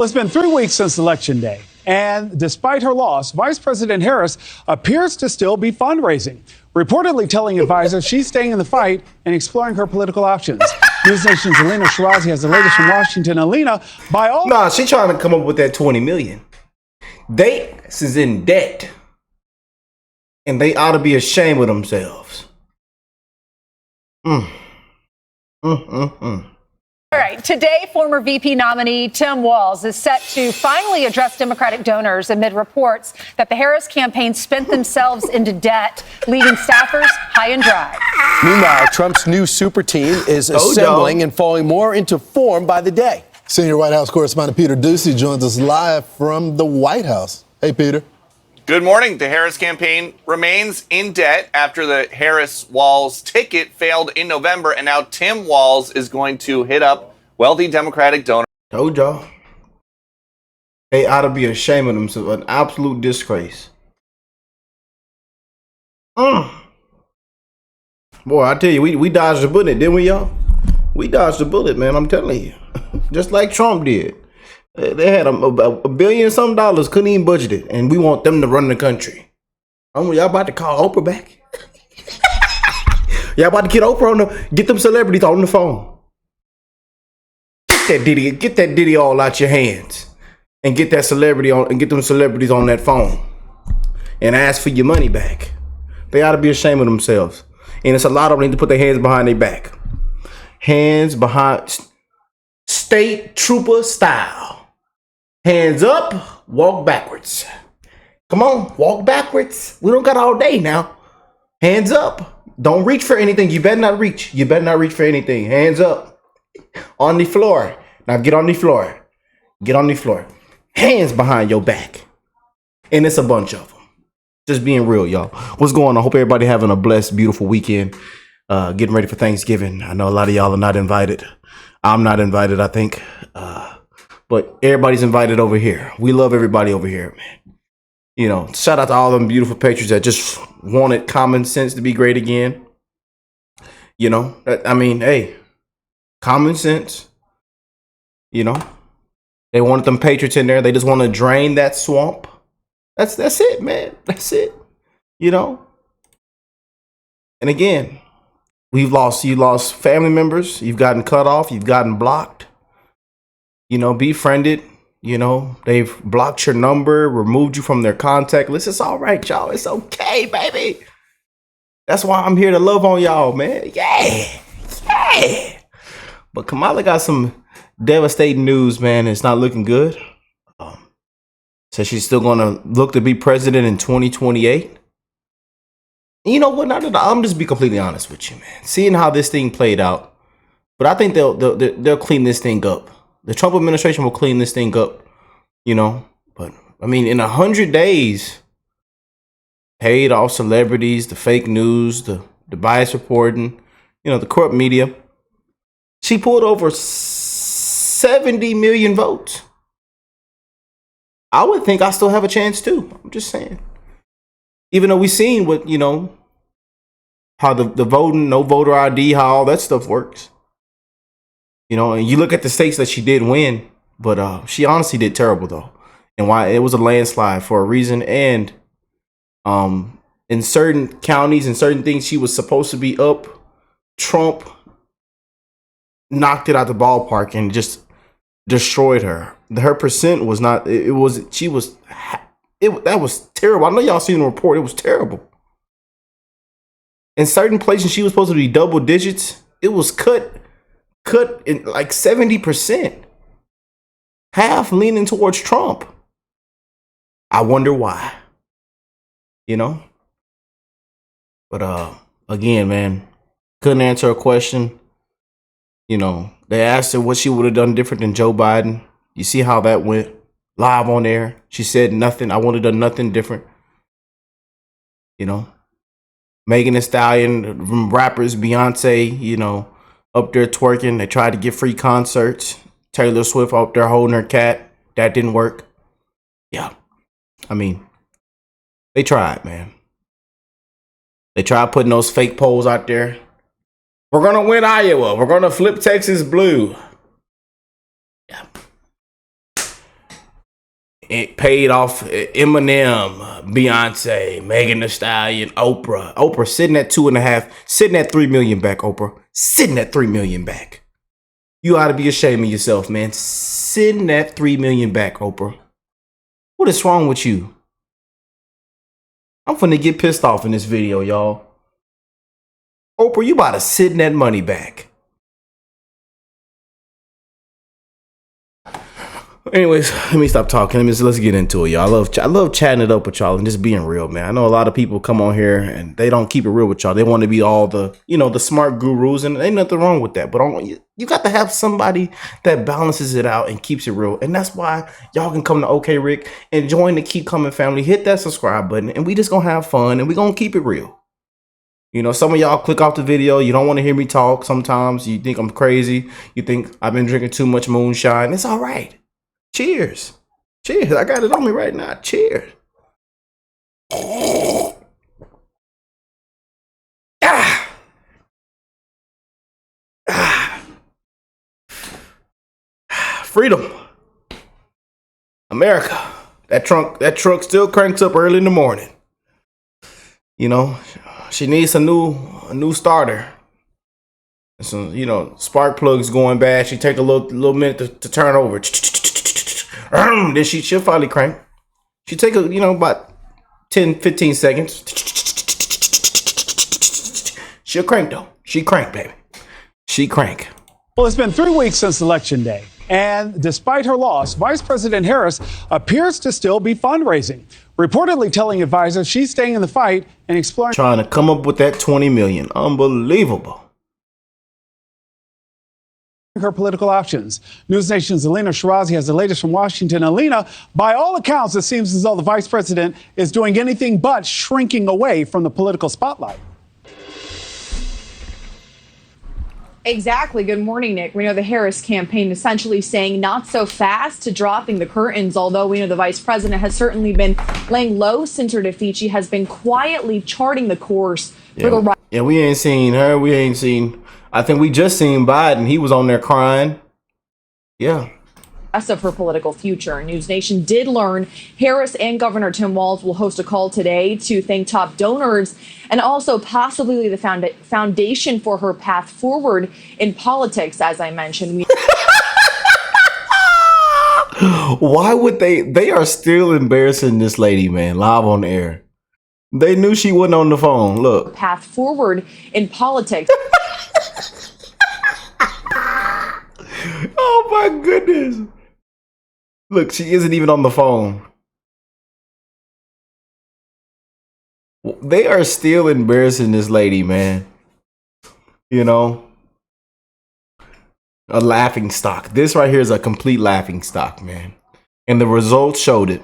Well, it's been 3 weeks since Election Day, and despite her loss, Vice President Harris appears to still be fundraising, reportedly telling advisors she's staying in the fight and exploring her political options. News Nation's Alina Shirazi has the latest from Washington. Alina, by all... Nah, she's trying to come up with that $20 million. They is in debt, and they ought to be ashamed of themselves. All right. Today, former VP nominee Tim Walz is set to finally address Democratic donors amid reports that the Harris campaign spent themselves into debt, leaving staffers high and dry. Meanwhile, Trump's new super team is assembling and falling more into form by the day. Senior White House correspondent Peter Doocy joins us live from the White House. Hey, Peter. Good morning. The Harris campaign remains in debt after the Harris-Walz ticket failed in November, and now Tim Walz is going to hit up wealthy Democratic donors. Told y'all. They ought to be ashamed of themselves. An absolute disgrace. Boy, I tell you, we dodged a bullet, didn't we, y'all? We dodged a bullet, man, I'm telling you. Just like Trump did. They had $1 billion some dollars, couldn't even budget it, and we want them to run the country. Y'all about to call Oprah back? Y'all about to get Oprah get them celebrities on the phone. Get that Diddy all out your hands, and get that celebrity on, and get them celebrities on that phone, and ask for your money back. They ought to be ashamed of themselves, and it's a lot of them need to put their hands behind their back, hands behind, state trooper style. Hands up, walk backwards. Come on, walk backwards. We don't got all day now. Hands up. Don't reach for anything. You better not reach. You better not reach for anything. Hands up. On the floor. Now get on the floor. Get on the floor. Hands behind your back. And it's a bunch of them. Just being real, y'all. What's going on? Hope everybody having a blessed, beautiful weekend. Getting ready for Thanksgiving. I know a lot of y'all are not invited. I'm not invited, I think. But everybody's invited over here. We love everybody over here, man. You know, shout out to all them beautiful patriots that just wanted common sense to be great again. You know, I mean, hey, common sense. You know, they wanted them patriots in there. They just want to drain that swamp. That's it, man. That's it. You know. And again, you lost family members. You've gotten cut off. You've gotten blocked. You know, befriended, you know, they've blocked your number, removed you from their contact list. It's all right, y'all. It's okay, baby. That's why I'm here to love on y'all, man. Yeah. Yeah. But Kamala got some devastating news, man. It's not looking good. Says she's still going to look to be president in 2028. You know what? I'm just be completely honest with you, man. Seeing how this thing played out, but I think they'll clean this thing up. The Trump administration will clean this thing up, you know. But I mean, in 100 days, paid off celebrities, the fake news, the bias reporting, you know, the corrupt media. She pulled over 70 million votes. I would think I still have a chance too. I'm just saying. Even though we've seen what, you know, how the voting, no voter ID, how all that stuff works. You know, and you look at the states that she did win, but she honestly did terrible though. And why it was a landslide for a reason. And in certain counties and certain things she was supposed to be up, Trump knocked it out the ballpark and just destroyed her. Her percent was not, that was terrible. I know y'all seen the report. It was terrible. In certain places she was supposed to be double digits. It was cut in like 70%. Half leaning towards Trump. I wonder why. You know? But again, man, couldn't answer a question. You know, they asked her what she would have done different than Joe Biden. You see how that went live on air. She said nothing. I would have done nothing different. You know, Megan Thee Stallion, rappers, Beyonce, you know, up there twerking. They tried to get free concerts. Taylor Swift up there holding her cat. That didn't work. Yeah. I mean, they tried, man. They tried putting those fake polls out there. We're going to win Iowa. We're going to flip Texas blue. Yeah. it paid off Eminem, Beyonce, Megan Thee Stallion, Oprah. Oprah sitting at 2.5, sitting at 3 million back, Oprah. Sitting at 3 million back. You ought to be ashamed of yourself, man. Sitting at 3 million back, Oprah. What is wrong with you? I'm finna get pissed off in this video, y'all. Oprah, you about to sit in that money back. Anyways, let me stop talking. Let's get into it, y'all. I love chatting it up with y'all and just being real, man. I know a lot of people come on here and they don't keep it real with y'all. They want to be all the, the smart gurus, and ain't nothing wrong with that. But you got to have somebody that balances it out and keeps it real. And that's why y'all can come to OkayRickk and join the Keep Coming family. Hit that subscribe button, and we just gonna have fun and we gonna keep it real. Some of y'all click off the video. You don't want to hear me talk. Sometimes you think I'm crazy. You think I've been drinking too much moonshine. It's all right. Cheers. Cheers. I got it on me right now. Cheers. Freedom. America. That truck still cranks up early in the morning. She needs a new starter. Some, spark plugs going bad. She take a little minute to turn over. Then she'll finally crank. She take about 10, 15 seconds. She'll crank though. She crank, baby. She crank. Well, it's been 3 weeks since Election Day. And despite her loss, Vice President Harris appears to still be fundraising, reportedly telling advisors she's staying in the fight and exploring trying to come up with that 20 million. Unbelievable. Her political options. News Nation's Alina Shirazi has the latest from Washington. Alina, by all accounts, it seems as though the vice president is doing anything but shrinking away from the political spotlight. Exactly. Good morning, Nick. We know the Harris campaign essentially saying not so fast to dropping the curtains, although we know the vice president has certainly been laying low since her defeat. She has been quietly charting the course for the right. Yeah, we ain't seen her. We ain't seen. I think we just seen Biden. He was on there crying. Yeah. Of her political future. News Nation did learn Harris and Governor Tim Walz will host a call today to thank top donors and also possibly the foundation for her path forward in politics, as I mentioned. Why would they are still embarrassing this lady, man, live on air. They knew she wasn't on the phone. Look. Path forward in politics. Oh my goodness. Look, she isn't even on the phone. They are still embarrassing this lady, man. A laughing stock. This right here is a complete laughing stock, man. And the results showed it,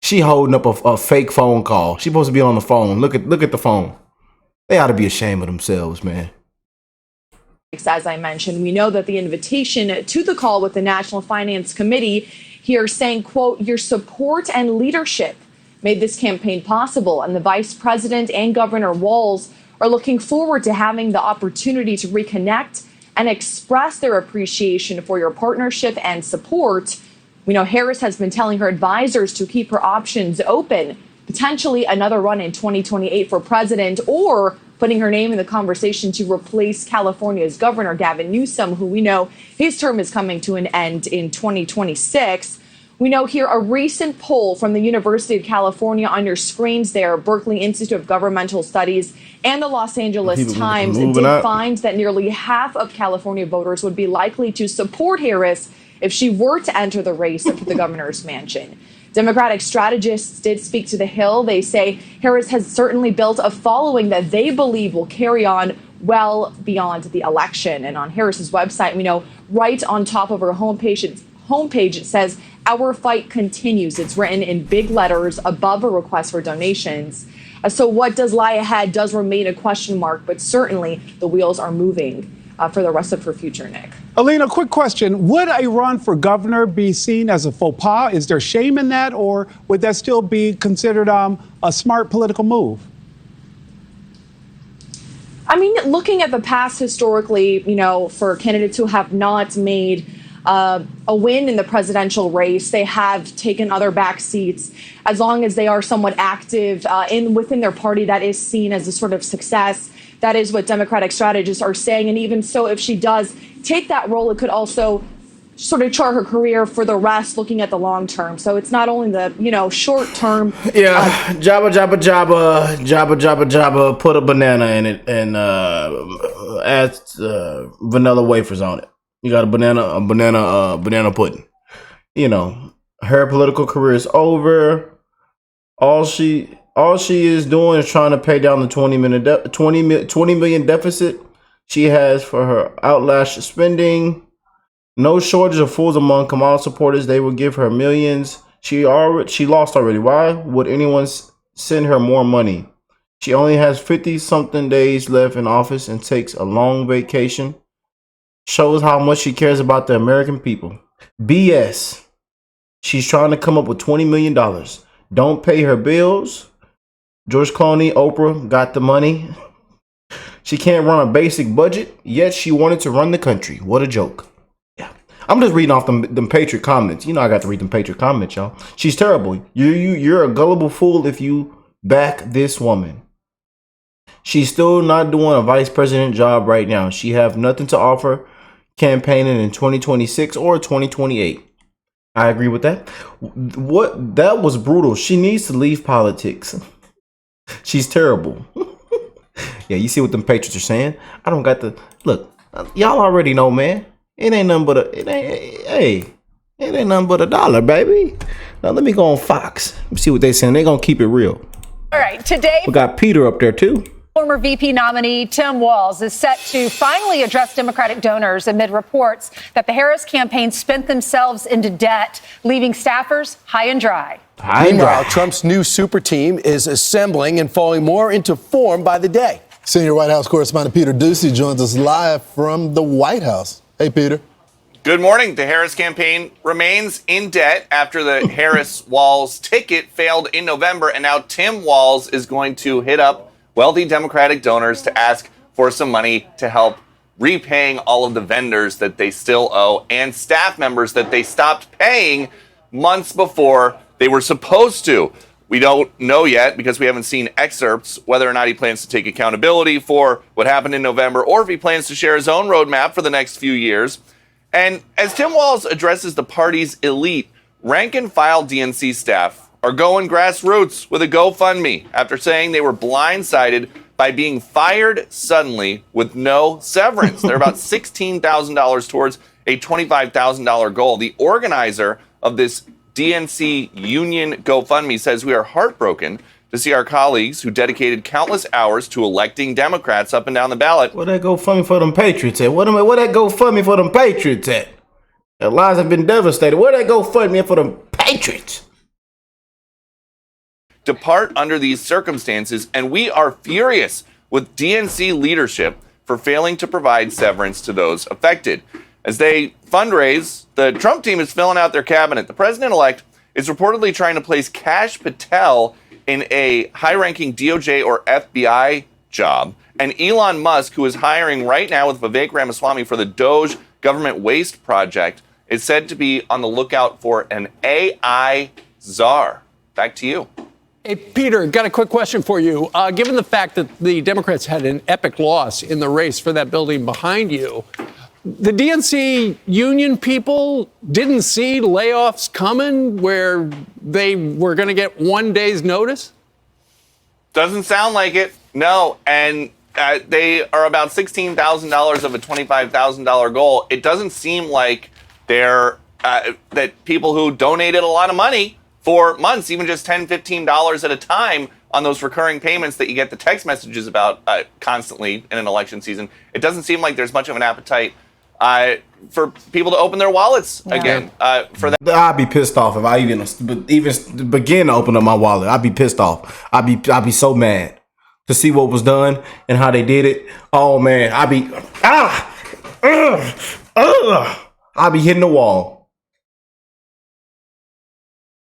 She holding up a fake phone call. She's supposed to be on the phone. Look at the phone. They ought to be ashamed of themselves, man. As I mentioned, we know that the invitation to the call with the National Finance Committee here saying, quote, your support and leadership made this campaign possible. And the vice president and Governor Walz are looking forward to having the opportunity to reconnect and express their appreciation for your partnership and support. We know Harris has been telling her advisors to keep her options open, potentially another run in 2028 for president, or putting her name in the conversation to replace California's Governor Gavin Newsom, who we know his term is coming to an end in 2026. We know here a recent poll from the University of California on your screens there, Berkeley Institute of Governmental Studies and the Los Angeles Times did find that nearly half of California voters would be likely to support Harris if she were to enter the race for the governor's mansion. Democratic strategists did speak to The Hill. They say Harris has certainly built a following that they believe will carry on well beyond the election. And on Harris's website, we know right on top of her homepage, it says, our fight continues. It's written in big letters above a request for donations. So what does lie ahead does remain a question mark, but certainly the wheels are moving for the rest of her future, Nick. Alina, quick question. Would a run for governor be seen as a faux pas? Is there shame in that, or would that still be considered a smart political move? I mean, looking at the past historically, for candidates who have not made a win in the presidential race. They have taken other back seats. As long as they are somewhat active within their party, that is seen as a sort of success. That is what Democratic strategists are saying. And even so, if she does take that role, it could also sort of chart her career for the rest, looking at the long term. So it's not only the short term. Yeah, Jabba, put a banana in it and add vanilla wafers on it. You got a banana pudding. Her political career is over. All she is doing is trying to pay down the 20 million deficit she has for her outlandish spending. No shortage of fools among Kamala supporters. They will give her millions. She lost already. Why would anyone send her more money? She only has 50-something days left in office and takes a long vacation. Shows how much she cares about the American people. BS. She's trying to come up with $20 million. Don't pay her bills. George Clooney, Oprah got the money. She can't run a basic budget, yet she wanted to run the country. What a joke. I'm just reading off them Patriot comments. I got to read them Patriot comments, y'all. She's terrible. You're a gullible fool if you back this woman. She's still not doing a vice president job right now. She have nothing to offer campaigning in 2026 or 2028. I agree with that. That was brutal. She needs to leave politics. She's terrible. Yeah, you see what them Patriots are saying? I don't got the look. Y'all already know, man. It ain't nothing but a dollar, baby. Now let me go on Fox. Let me see what they saying. They gonna keep it real. All right, today We got Peter up there too. former VP nominee Tim Walz is set to finally address Democratic donors amid reports that the Harris campaign spent themselves into debt, leaving staffers high and dry. Meanwhile, Trump's new super team is assembling and falling more into form by the day. Senior White House correspondent Peter Ducey joins us live from the White House. Hey, Peter. Good morning. The Harris campaign remains in debt after the Harris-Walz ticket failed in November, and now Tim Walz is going to hit up wealthy Democratic donors to ask for some money to help repaying all of the vendors that they still owe and staff members that they stopped paying months before they were supposed to. We don't know yet, because we haven't seen excerpts, whether or not he plans to take accountability for what happened in November, or if he plans to share his own roadmap for the next few years. And as Tim Walz addresses the party's elite, rank and file DNC staff are going grassroots with a GoFundMe after saying they were blindsided by being fired suddenly with no severance. They're about $16,000 towards a $25,000 goal. The organizer of this DNC union GoFundMe says, "We are heartbroken to see our colleagues who dedicated countless hours to electing Democrats up and down the ballot." Where that GoFundMe for them Patriots at? Where that GoFundMe for them Patriots at? Their lives have been devastated. Where that GoFundMe for them Patriots? Depart under these circumstances, and we are furious with DNC leadership for failing to provide severance to those affected. As they fundraise, the Trump team is filling out their cabinet. The president-elect is reportedly trying to place Kash Patel in a high-ranking DOJ or FBI job. And Elon Musk, who is hiring right now with Vivek Ramaswamy for the Doge government waste project, is said to be on the lookout for an AI czar. Back to you. Hey, Peter, got a quick question for you. Given the fact that the Democrats had an epic loss in the race for that building behind you, the DNC union people didn't see layoffs coming where they were going to get 1 day's notice? Doesn't sound like it. No. And they are about $16,000 of a $25,000 goal. It doesn't seem like they're that people who donated a lot of money for months, even just $10, $15 at a time on those recurring payments that you get the text messages about constantly in an election season, it doesn't seem like there's much of an appetite for people to open their wallets again for that. I'd be pissed off if I even begin to open up my wallet. I'd be pissed off. I'd be so mad to see what was done and how they did it. Oh man, I'd be hitting the wall.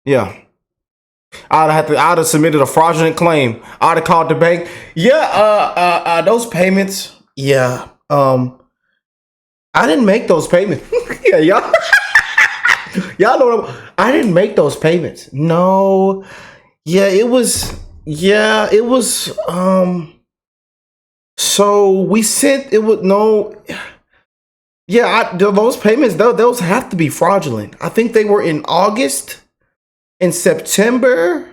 Yeah. I'd have submitted a fraudulent claim. I'd have called the bank. Yeah, those payments. Yeah. I didn't make those payments. Yeah, y'all. Y'all know what I didn't make those payments. No. Yeah, it was. So we sent it with no. Yeah, those payments, those have to be fraudulent. I think they were in August and September.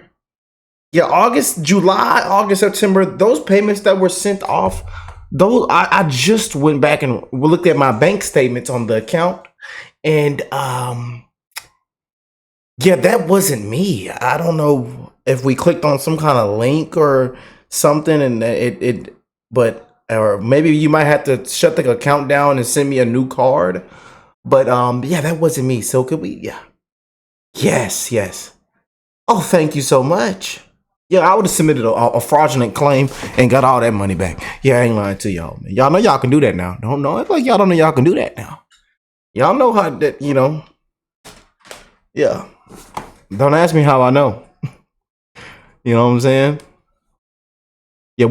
Yeah, August, September. Those payments that were sent off, those I just went back and looked at my bank statements on the account, and yeah, that wasn't me. I don't know if we clicked on some kind of link or something, and but. Or maybe you might have to shut the account down and send me a new card. But yeah, that wasn't me. So could we? Yeah. Yes. Oh, thank you so much. Yeah, I would have submitted a fraudulent claim and got all that money back. Yeah, I ain't lying to y'all, man. Y'all know y'all can do that now. Don't know. It's like y'all don't know y'all can do that now. Y'all know how that, Yeah. Don't ask me how I know. You know what I'm saying? Yeah,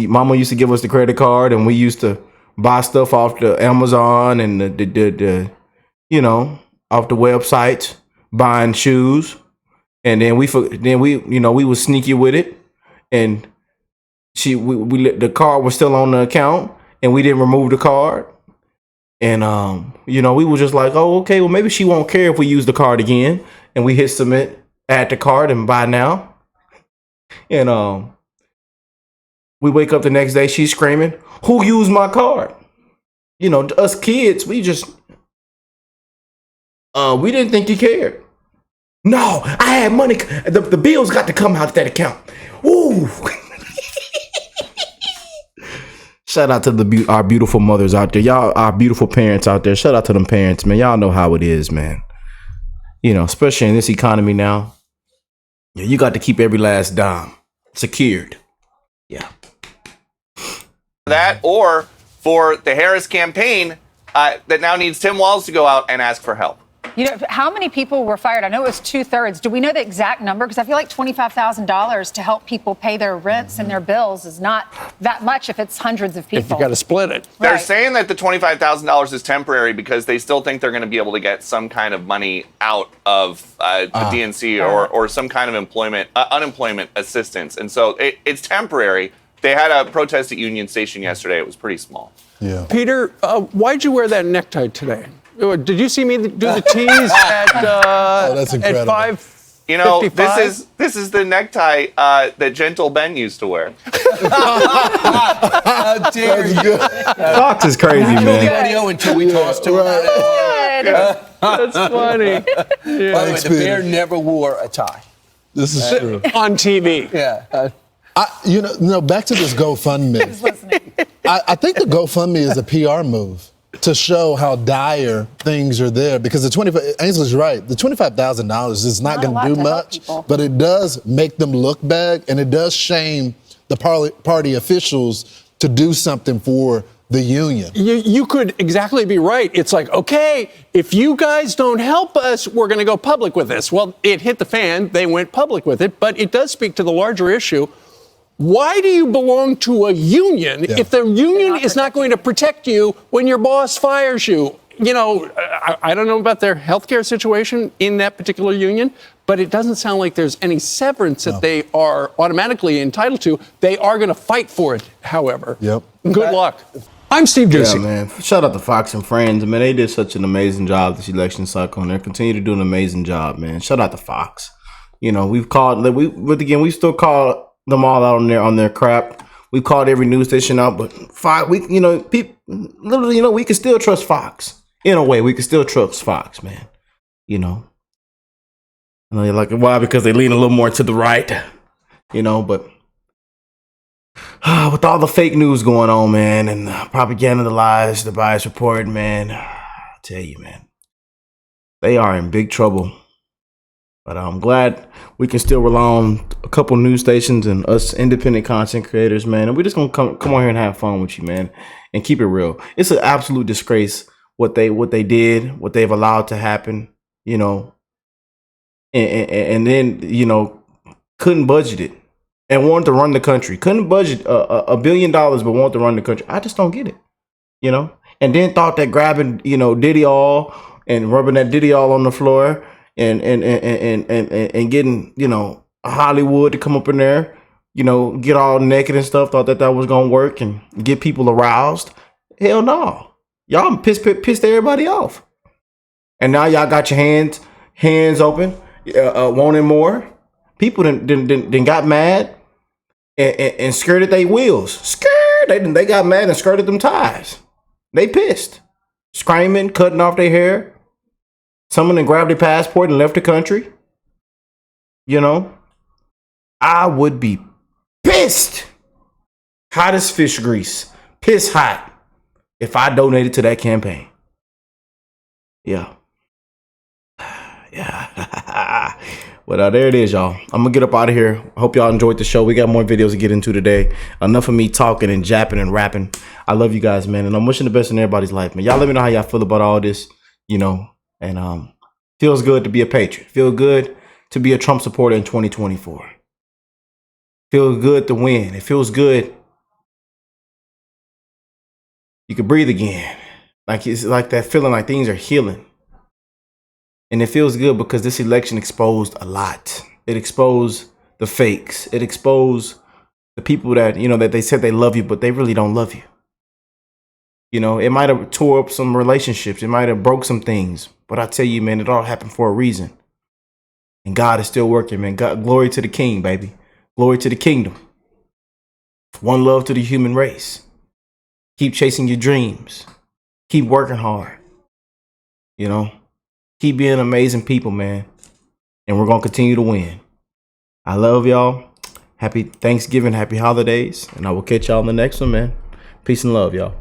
Mama used to give us the credit card, and we used to buy stuff off the Amazon and the off the websites, buying shoes, and then we was sneaky with it, and the card was still on the account, and we didn't remove the card, and we were just like, oh, okay, well maybe she won't care if we use the card again, and we hit submit, add the card, and buy now, and we wake up the next day, she's screaming, who used my card? Us kids, we just, we didn't think you cared. No, I had money. The bills got to come out of that account. Ooh. Shout out to our beautiful mothers out there. Y'all, our beautiful parents out there. Shout out to them parents, man. Y'all know how it is, man. Especially in this economy now. Yeah, you got to keep every last dime secured. Yeah. That, or for the Harris campaign that now needs Tim Walz to go out and ask for help. How many people were fired? I know it was 2/3. Do we know the exact number? Because I feel like $25,000 to help people pay their rents and their bills is not that much if it's hundreds of people. If you got to split it. They're saying that the $25,000 is temporary because they still think they're going to be able to get some kind of money out of the DNC or some kind of unemployment assistance. And so it's temporary. They had a protest at Union Station yesterday. It was pretty small. Yeah. Peter, why'd you wear that necktie today? Did you see me do the tease that's incredible. at 5:55? This is the necktie that Gentle Ben used to wear. How dare you? Fox is crazy, man. Video until we tossed him. That's funny. By the way, the bear never wore a tie. This is true. On TV. Yeah. Back to this GoFundMe. I think the GoFundMe is a PR move to show how dire things are there, because Ainsley's right. The $25,000 is not going to do much, but it does make them look bad, and it does shame the party officials to do something for the union. You could exactly be right. It's like, okay, if you guys don't help us, we're going to go public with this. Well, it hit the fan. They went public with it, but it does speak to the larger issue. Why do you belong to a union if the union is not going to protect you when your boss fires you? I don't know about their healthcare situation in that particular union, but it doesn't sound like there's any severance that they are automatically entitled to. They are going to fight for it, however. Yep. Good luck. I'm Steve Ducey. Yeah, man. Shout out to Fox and Friends. Man, they did such an amazing job this election cycle, and they continue to do an amazing job, man. Shout out to Fox. We've still call them all out on their crap. We called every news station out, but Fox, people, literally, we can still trust Fox. In a way, we can still trust Fox, man. And they're like, why? Because they lean a little more to the right, but with all the fake news going on, man, and the propaganda, the lies, the bias report, man, I tell you, man, they are in big trouble. But I'm glad we can still rely on a couple news stations and us independent content creators, man. And we're just gonna come on here and have fun with you, man, and keep it real. It's an absolute disgrace what they did, what they've allowed to happen, and then couldn't budget it and wanted to run the country. Couldn't budget $1 billion, but wanted to run the country. I just don't get it, And then thought that grabbing Diddy all and rubbing that ditty all on the floor and getting, you know, Hollywood to come up in there, you know, get all naked and stuff, thought that was going to work and get people aroused. Hell no. Y'all pissed everybody off. And now y'all got your hands open, wanting more. People didn't got mad and skirted their wheels. They got mad and skirted them ties. They pissed. Screaming, cutting off their hair. Someone then grabbed their passport and left the country. You know, I would be pissed. Hot as fish grease. Piss hot. If I donated to that campaign. Yeah. Yeah. Well, there it is, y'all. I'm going to get up out of here. I hope y'all enjoyed the show. We got more videos to get into today. Enough of me talking and japping and rapping. I love you guys, man. And I'm wishing the best in everybody's life, man. Y'all let me know how y'all feel about all this, you know. And feels good to be a patriot. Feel good to be a Trump supporter in 2024. Feels good to win. It feels good. You can breathe again. Like it's like that feeling like things are healing. And it feels good because this election exposed a lot. It exposed the fakes. It exposed the people that, you know, that they said they love you, but they really don't love you. You know, it might have tore up some relationships. It might have broke some things. But I tell you, man, it all happened for a reason. And God is still working, man. God, glory to the King, baby. Glory to the kingdom. One love to the human race. Keep chasing your dreams. Keep working hard. You know, keep being amazing people, man. And we're going to continue to win. I love y'all. Happy Thanksgiving. Happy holidays. And I will catch y'all in the next one, man. Peace and love, y'all.